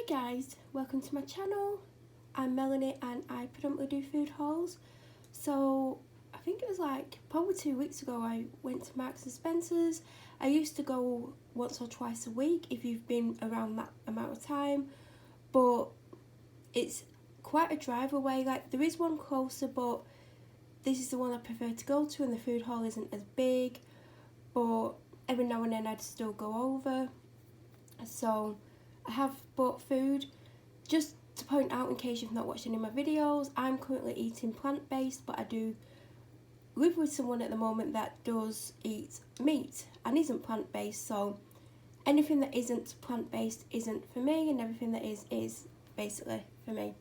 Guys, welcome to my channel. I'm Melanie and I predominantly do food hauls. So I think it was like probably 2 weeks ago I went to Marks and Spencer's. I used to go once or twice a week if you've been around that amount of time, but it's quite a drive away. Like there is one closer, but this is the one I prefer to go to, and the food hall isn't as big, but every now and then I'd still go over. So I have bought food. Just to point out, in case you've not watched any of my videos, I'm currently eating plant-based, but I do live with someone at the moment that does eat meat and isn't plant-based, so anything that isn't plant-based isn't for me, and everything that is basically for me.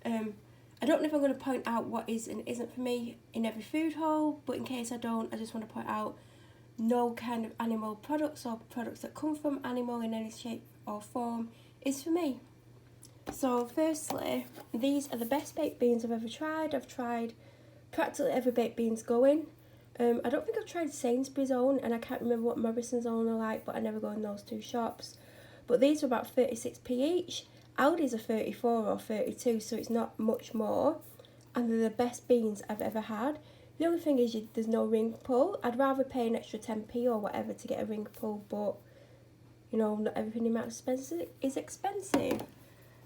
I don't know if I'm going to point out what is and isn't for me in every food haul, but in case I don't, I just want to point out no kind of animal products or products that come from animal in any shape or form is for me. So firstly, these are the best baked beans I've ever tried. I've tried practically every baked beans going. I don't think I've tried Sainsbury's own, and I can't remember what Morrison's own are like, but I never go in those two shops. But these are about 36p each. Aldi's are 34 or 32, so it's not much more, and they're the best beans I've ever had. The only thing is there's no ring pull. I'd rather pay an extra 10p or whatever to get a ring pull, but you know, not everything in Marks and Spencer is expensive.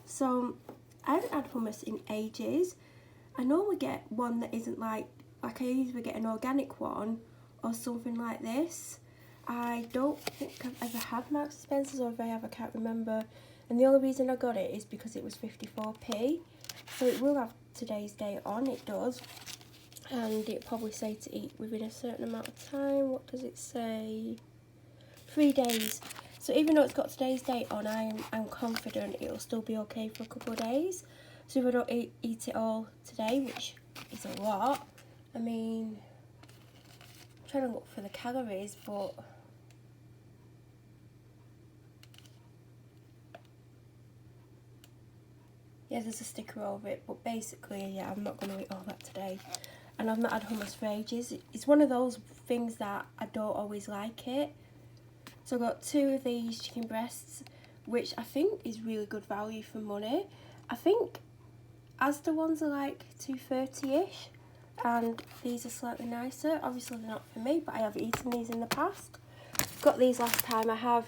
So I haven't had hummus in ages. I normally get one that isn't like I either get an organic one or something like this. I don't think I've ever had Marks and Spencer's, or if I have, I can't remember. And the only reason I got it is because it was 54p. So it will have today's date on, it does. And it probably say to eat within a certain amount of time. What does it say? 3 days. So even though it's got today's date on, I'm confident it'll still be okay for a couple of days. So if I don't eat it all today, which is a lot, I mean, I'm trying to look for the calories, but yeah, there's a sticker over it, but basically, yeah, I'm not going to eat all that today. And I've not had hummus for ages. It's one of those things that I don't always like it. So I got 2 of these chicken breasts, which I think is really good value for money. I think Asda ones are like $2.30ish, and these are slightly nicer. Obviously they're not for me, but I have eaten these in the past. Got these last time. I have,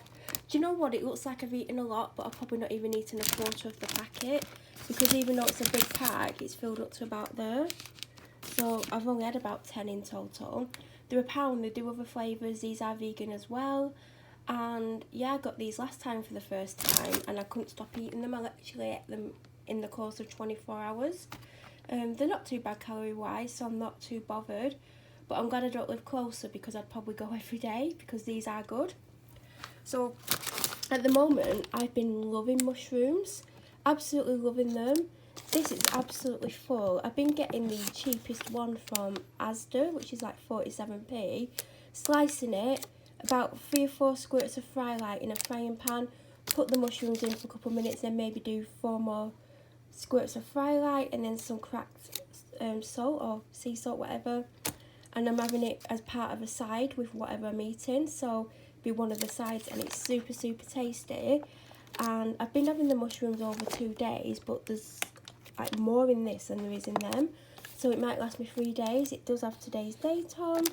do you know what, it looks like I've eaten a lot, but I've probably not even eaten a quarter of the packet, because even though it's a big pack, it's filled up to about there. So I've only had about 10 in total. They're £1. They do other flavours. These are vegan as well. And yeah, I got these last time for the first time, and I couldn't stop eating them. I literally ate them in the course of 24 hours. They're not too bad calorie wise, so I'm not too bothered. But I'm glad I don't live closer, because I'd probably go every day, because these are good. So at the moment, I've been loving mushrooms. Absolutely loving them. This is absolutely full. I've been getting the cheapest one from Asda, which is like 47p. Slicing it, about 3 or 4 squirts of fry light in a frying pan. Put the mushrooms in for a couple of minutes, then maybe do 4 more squirts of fry light, and then some cracked salt or sea salt, whatever. And I'm having it as part of a side with whatever I'm eating. So be one of the sides, and it's super, super tasty. And I've been having the mushrooms over 2 days, but there's like more in this than there is in them, so it might last me 3 days. It does have today's date on,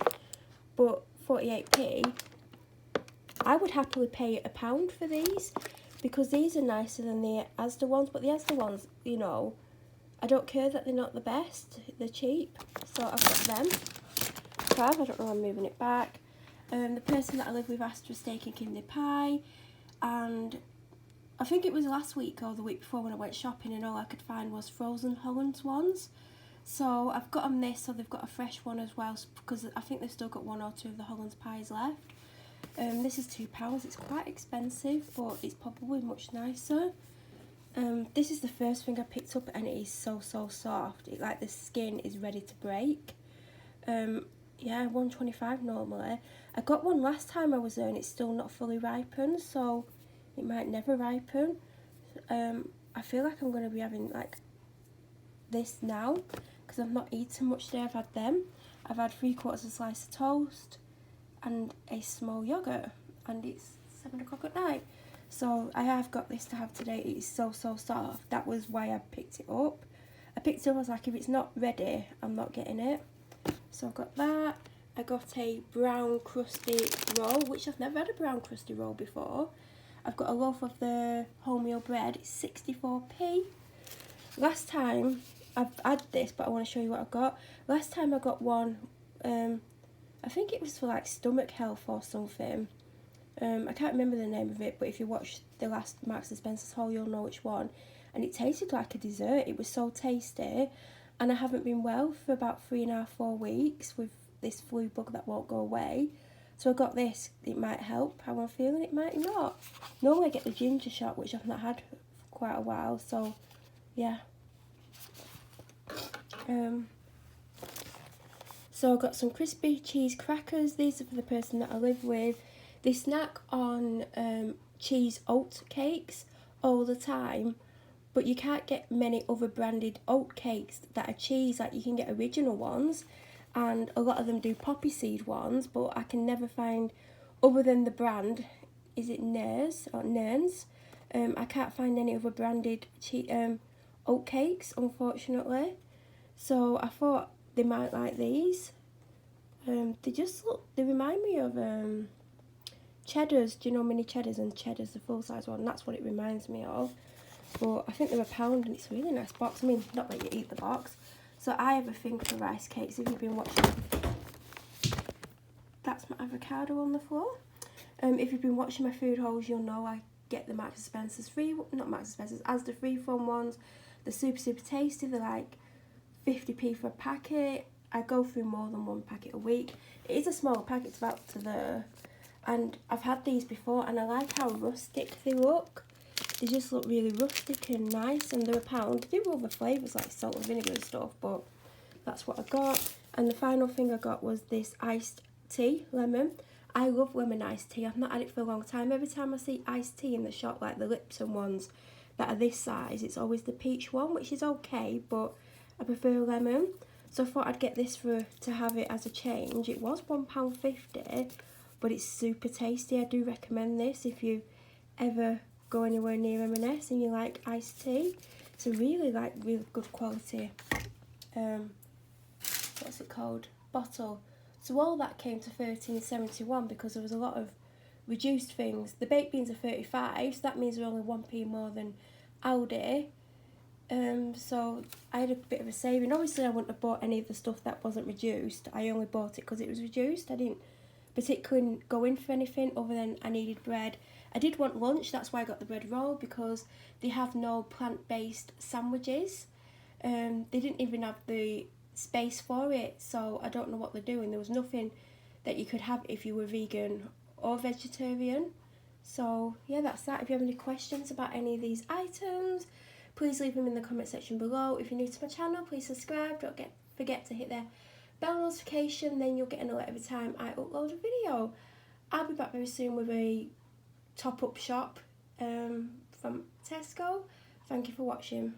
but 48p. I would happily pay £1 for these, because these are nicer than the Asda ones, but the Asda ones, you know, I don't care that they're not the best, they're cheap, so I've got them. I don't know, I'm moving it back. The person that I live with asked for steak and kidney pie, and I think it was last week or the week before when I went shopping, and all I could find was frozen Hollands ones. So I've got them this, so they've got a fresh one as well, because I think they've still got 1 or 2 of the Hollands pies left. This is £2. It's quite expensive, but it's probably much nicer. This is the first thing I picked up, and it is so soft. It, like, the skin is ready to break. Yeah, £1.25 normally. I got one last time I was there, and it's still not fully ripened, so it might never ripen. I feel like I'm going to be having like this now, because I've not eaten much today. I've had them. I've had 3/4 of a slice of toast and a small yoghurt, and it's 7 o'clock at night. So I have got this to have today. It is so soft. That was why I picked it up. I picked it up, I was like, if it's not ready, I'm not getting it. So I've got that. I got a brown crusty roll, which I've never had a brown crusty roll before. I've got a loaf of the wholemeal bread. It's 64p. Last time I've had this, but I want to show you what I've got. Last time I got one, I think it was for like stomach health or something. I can't remember the name of it, but if you watch the last Marks and Spencer's haul, you'll know which one. And it tasted like a dessert. It was so tasty. And I haven't been well for about 3.5, 4 weeks with this flu bug that won't go away. So I got this. It might help how I'm feeling. It might not. Normally I get the ginger shot, which I've not had for quite a while. So, yeah. So I got some crispy cheese crackers. These are for the person that I live with. They snack on cheese oat cakes all the time, but you can't get many other branded oat cakes that are cheese. Like, you can get original ones, and a lot of them do poppy seed ones, but I can never find, other than the brand, is it Nairns or Nairns? I can't find any other branded oat cakes, unfortunately. So I thought they might like these. They remind me of cheddars. Do you know mini cheddars? And cheddars, the full size one, that's what it reminds me of. But I think they're £1 and it's a really nice box. I mean, not that you eat the box. So I have a thing for rice cakes. If you've been watching, that's my avocado on the floor. If you've been watching my food hauls, you'll know I get the Marks and Spencer's Asda free from ones. They're super tasty. They're like 50p for a packet. I go through more than one packet a week. It is a small packet, it's about to there. And I've had these before and I like how rustic they look. They just look really rustic and nice, and they're £1. They do other flavours like salt and vinegar and stuff, but that's what I got. And the final thing I got was this iced tea, lemon. I love lemon iced tea. I've not had it for a long time. Every time I see iced tea in the shop, like the Lipton ones that are this size, it's always the peach one, which is okay, but I prefer lemon. So I thought I'd get this to have it as a change. It was £1.50, but it's super tasty. I do recommend this if you ever go anywhere near M&S and you like iced tea. It's a really good quality, what's it called, bottle. So all that came to £13.71 because there was a lot of reduced things. The baked beans are 35, so that means they're only 1p more than Aldi. So I had a bit of a saving. Obviously I wouldn't have bought any of the stuff that wasn't reduced. I only bought it because it was reduced. I didn't particularly go in for anything other than I needed bread. I did want lunch, that's why I got the bread roll, because they have no plant-based sandwiches. They didn't even have the space for it, so I don't know what they're doing. There was nothing that you could have if you were vegan or vegetarian. So yeah, that's that. If you have any questions about any of these items, please leave them in the comment section below. If you're new to my channel, please subscribe. Don't forget to hit the bell notification, then you'll get an alert every time I upload a video. I'll be back very soon with a top-up shop from Tesco. Thank you for watching.